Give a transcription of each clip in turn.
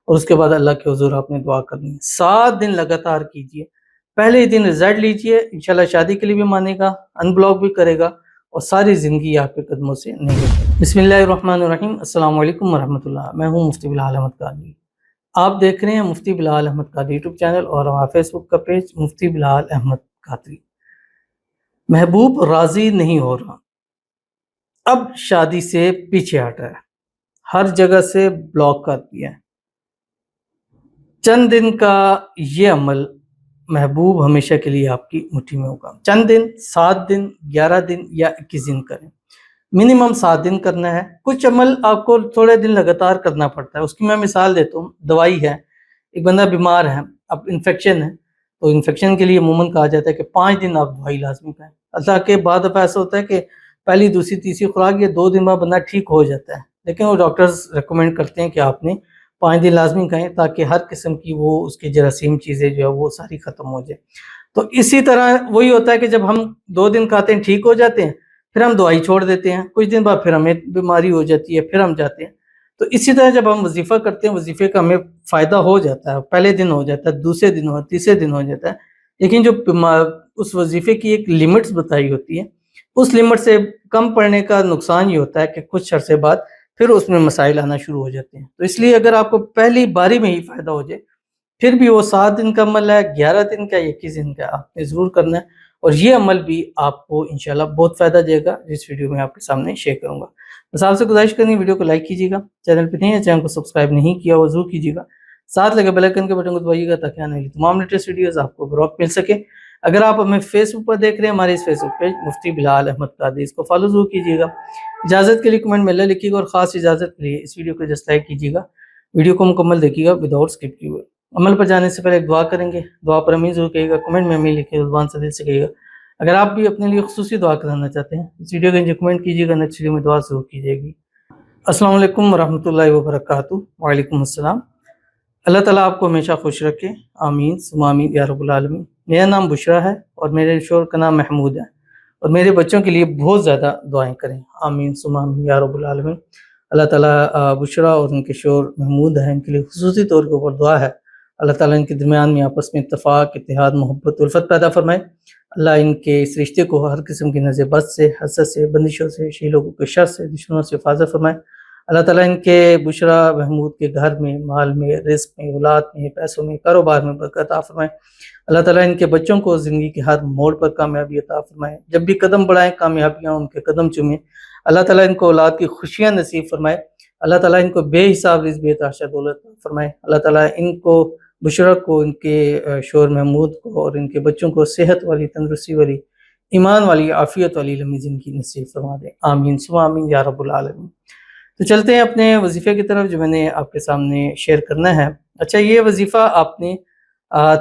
اور اس کے بعد اللہ کے حضور آپ نے دعا کرنی ہے۔ 7 دن لگاتار کیجئے، پہلے ہی دن رزلٹ لیجئے، انشاءاللہ شادی کے لیے بھی مانے گا، ان بلاک بھی کرے گا اور ساری زندگی آپ کے قدموں سے نہیں ہٹے گی۔ بسم اللہ الرحمن الرحیم۔ السلام علیکم ورحمۃ اللہ۔ میں ہوں مفتی بلال احمد قادری۔ آپ دیکھ رہے ہیں مفتی بلال احمد قادری یوٹیوب چینل اور ہمارا فیس بک کا پیج مفتی بلال احمد قادری۔ محبوب راضی نہیں ہو رہا، اب شادی سے پیچھے ہٹ رہا ہے، ہر جگہ سے بلاک کر دیا ہے۔ چند دن کا یہ عمل محبوب ہمیشہ کے لیے آپ کی مٹھی میں ہوگا۔ چند دن، 7 دن، 11 دن یا 21 دن کریں، منیمم 7 دن کرنا ہے۔ کچھ عمل آپ کو تھوڑے دن لگاتار کرنا پڑتا ہے، اس کی میں مثال دیتا ہوں۔ دوائی ہے، ایک بندہ بیمار ہے، اب انفیکشن ہے، تو انفیکشن کے لیے عموماً کہا جاتا ہے کہ 5 دن آپ دوائی لازمی کھائیں۔ اللہ کے بعد اب ایسا ہوتا ہے کہ پہلی، دوسری، تیسری خوراک یہ 2 دن بعد بندہ ٹھیک ہو جاتا ہے، لیکن وہ ڈاکٹرز ریکمینڈ کرتے ہیں کہ آپ نے 5 دن لازمی کھائیں تاکہ ہر قسم کی وہ اس کی جراثیم چیزیں جو ہے وہ ساری ختم ہو جائے۔ تو اسی طرح وہی ہوتا ہے کہ جب ہم 2 دن کھاتے ہیں، ٹھیک ہو جاتے ہیں، پھر ہم دوائی چھوڑ دیتے ہیں، کچھ دن بعد پھر ہمیں بیماری ہو جاتی ہے، پھر ہم جاتے ہیں۔ تو اسی طرح جب ہم وظیفہ کرتے ہیں، وظیفے کا ہمیں فائدہ ہو جاتا ہے، پہلے دن ہو جاتا ہے، دوسرے دن ہو، تیسرے دن ہو جاتا ہے، لیکن جو اس وظیفے کی ایک لمٹس بتائی ہوتی ہے، اس لمٹ سے کم پڑنے کا نقصان یہ ہوتا ہے کہ کچھ عرصے بعد پھر اس میں مسائل آنا شروع ہو جاتے ہیں۔ تو اس لیے اگر آپ کو پہلی باری میں ہی فائدہ ہو جائے، پھر بھی وہ 7 دن کا عمل ہے، 11 دن کا، 21 دن کا، آپ نے ضرور کرنا ہے، اور یہ عمل بھی آپ کو انشاءاللہ بہت فائدہ دے گا، جس ویڈیو میں آپ کے سامنے شیئر کروں گا۔ بس آپ سے گزارش کرنی ہے، ویڈیو کو لائک کیجیے گا، چینل پہ نہیں ہے چینل کو سبسکرائب نہیں کیا وہ ضرور کیجیے گا، ساتھ لگے بیل آئیکن کے بٹن کو دبائیے گا تاکہ آنے والی تمام لیٹسٹ ویڈیوز آپ کو بروقت مل سکے۔ اگر آپ ہمیں فیس بک پر دیکھ رہے ہیں، ہمارے اس فیس بک پیج مفتی بلال احمد قادری، اس کو فالو ضرور کیجیے گا۔ اجازت کے لیے کمنٹ میں اللہ لکھیے گا، اور خاص اجازت کے لیے اس ویڈیو کو جسٹ لائک کیجیے گا، ویڈیو کو مکمل دیکھیے گا وداؤٹ اسکپ کیے ہوئے۔ عمل پر جانے سے پہلے ایک دعا کریں گے، دعا پر امین ضرور کہیے گا، کمنٹ میں امین لکھیے گا، زبان سے دل سے کہیے گا۔ اگر آپ بھی اپنے لیے خصوصی دعا کرانا چاہتے ہیں، اس ویڈیو کے نیچے کمنٹ کیجیے گا، نیکسٹ ویڈیو میں دعا ضرور کیجیے گی۔ السلام علیکم ورحمۃ اللہ وبرکاتہ۔ وعلیکم السلام۔ اللہ تعالیٰ آپ کو ہمیشہ خوش رکھے، آمین ثم آمین یا رب العالمین۔ میرا نام بشرا ہے اور میرے شوہر کا نام محمود ہے، اور میرے بچوں کے لیے بہت زیادہ دعائیں کریں، آمین ثم آمین یا رب العالمین۔ اللہ تعالیٰ بشرا اور ان کے شوہر محمود ہیں، ان کے لیے خصوصی طور کے اوپر دعا ہے، اللہ تعالیٰ ان کے درمیان میں آپس میں اتفاق، اتحاد، محبت، الفت پیدا فرمائے۔ اللہ ان کے اس رشتے کو ہر قسم کی نظر بد سے، حسد سے، بندشوں سے، شی لوگوں کے شر سے، دشمنوں سے حفاظت فرمائے۔ اللہ تعالیٰ ان کے بشرا محمود کے گھر میں، مال میں، رزق میں، اولاد میں، پیسوں میں، کاروبار میں برکت عطا فرمائے۔ اللہ تعالیٰ ان کے بچوں کو زندگی کے ہر موڑ پر کامیابی عطا فرمائے، جب بھی قدم بڑھائیں کامیابیاں ان کے قدم چومیں۔ اللہ تعالیٰ ان کو اولاد کی خوشیاں نصیب فرمائے۔ اللہ تعالیٰ ان کو بے حساب رزق، بے تحاشا دولت فرمائے۔ اللہ تعالیٰ ان کو، بشرا کو، ان کے شوہر محمود کو اور ان کے بچوں کو صحت والی، تندرستی والی، ایمان والی، عافیت والی لمبی زندگی نصیب فرما دے، آمین ثم آمین یا رب العالمین۔ تو چلتے ہیں اپنے وظیفے کی طرف جو میں نے آپ کے سامنے شیئر کرنا ہے۔ اچھا، یہ وظیفہ آپ نے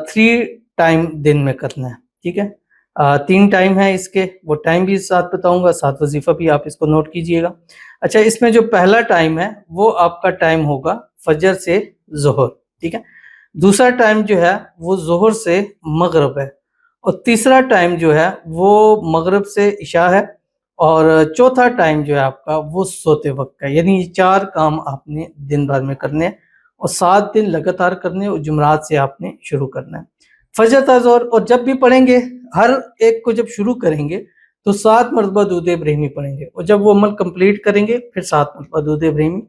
3 ٹائم دن میں کرنا ہے، ٹھیک ہے؟ 3 ٹائم ہیں اس کے، وہ ٹائم بھی ساتھ بتاؤں گا، ساتھ وظیفہ بھی، آپ اس کو نوٹ کیجئے گا۔ اچھا، اس میں جو پہلا ٹائم ہے وہ آپ کا ٹائم ہوگا فجر سے ظہر، ٹھیک ہے؟ دوسرا ٹائم جو ہے وہ ظہر سے مغرب ہے، اور تیسرا ٹائم جو ہے وہ مغرب سے عشاء ہے، اور چوتھا ٹائم جو ہے آپ کا وہ سوتے وقت کا، یعنی 4 کام آپ نے دن بھر میں کرنے ہیں، اور 7 دن لگاتار کرنے، اور جمعرات سے آپ نے شروع کرنا ہے۔ فجر تا ظہر، اور جب بھی پڑھیں گے، ہر ایک کو جب شروع کریں گے تو 7 مرتبہ درود ابراہیمی پڑھیں گے، اور جب وہ عمل کمپلیٹ کریں گے پھر 7 مرتبہ درود ابراہیمی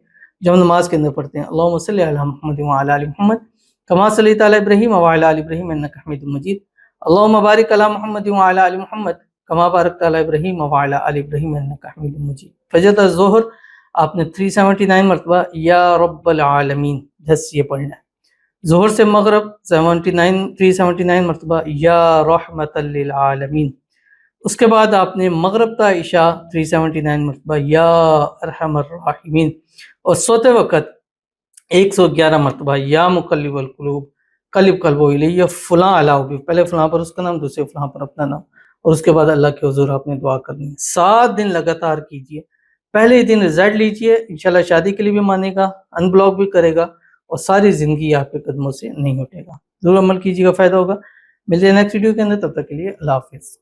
جو ہم نماز کے اندر پڑھتے ہیں، اللہم صلی علی محمد وعلی آل محمد کما صلیت علی ابراہیم وعلی آل ابراہیم انک حمید مجید، اللہم بارک علی محمد وعلی آل محمد کما بارکت علی ابراہیم وعلی آل ابراہیم انک حمید مجید۔ فجر تا ظہر آپ نے 379 مرتبہ یا رب العالمین بس یہ پڑھنا ہے۔ ظہر سے مغرب 379 مرتبہ یا رحمت للعالمین۔ اس کے بعد آپ نے مغرب تا عشاء 379 مرتبہ یا ارحم الراحمین، اور سوتے وقت 111 مرتبہ یا مقلب القلوب قلب قلب الیہ، فلاں علاؤ بھی، پہلے فلاں پر اس کا نام، دوسرے فلاں پر اپنا نام، اور اس کے بعد اللہ کے حضور آپ نے دعا کرنی ہے۔ 7 دن لگاتار کیجئے، پہلے ہی دن رزلٹ لیجئے، انشاءاللہ شادی کے لیے بھی مانے گا، ان بلاک بھی کرے گا، اور ساری زندگی آپ کے قدموں سے نہیں ہٹے گا۔ ضرور عمل کیجیے گا، فائدہ ہوگا۔ ملتے ہیں نیکسٹ ویڈیو کے اندر، تب تک کے لیے اللہ حافظ۔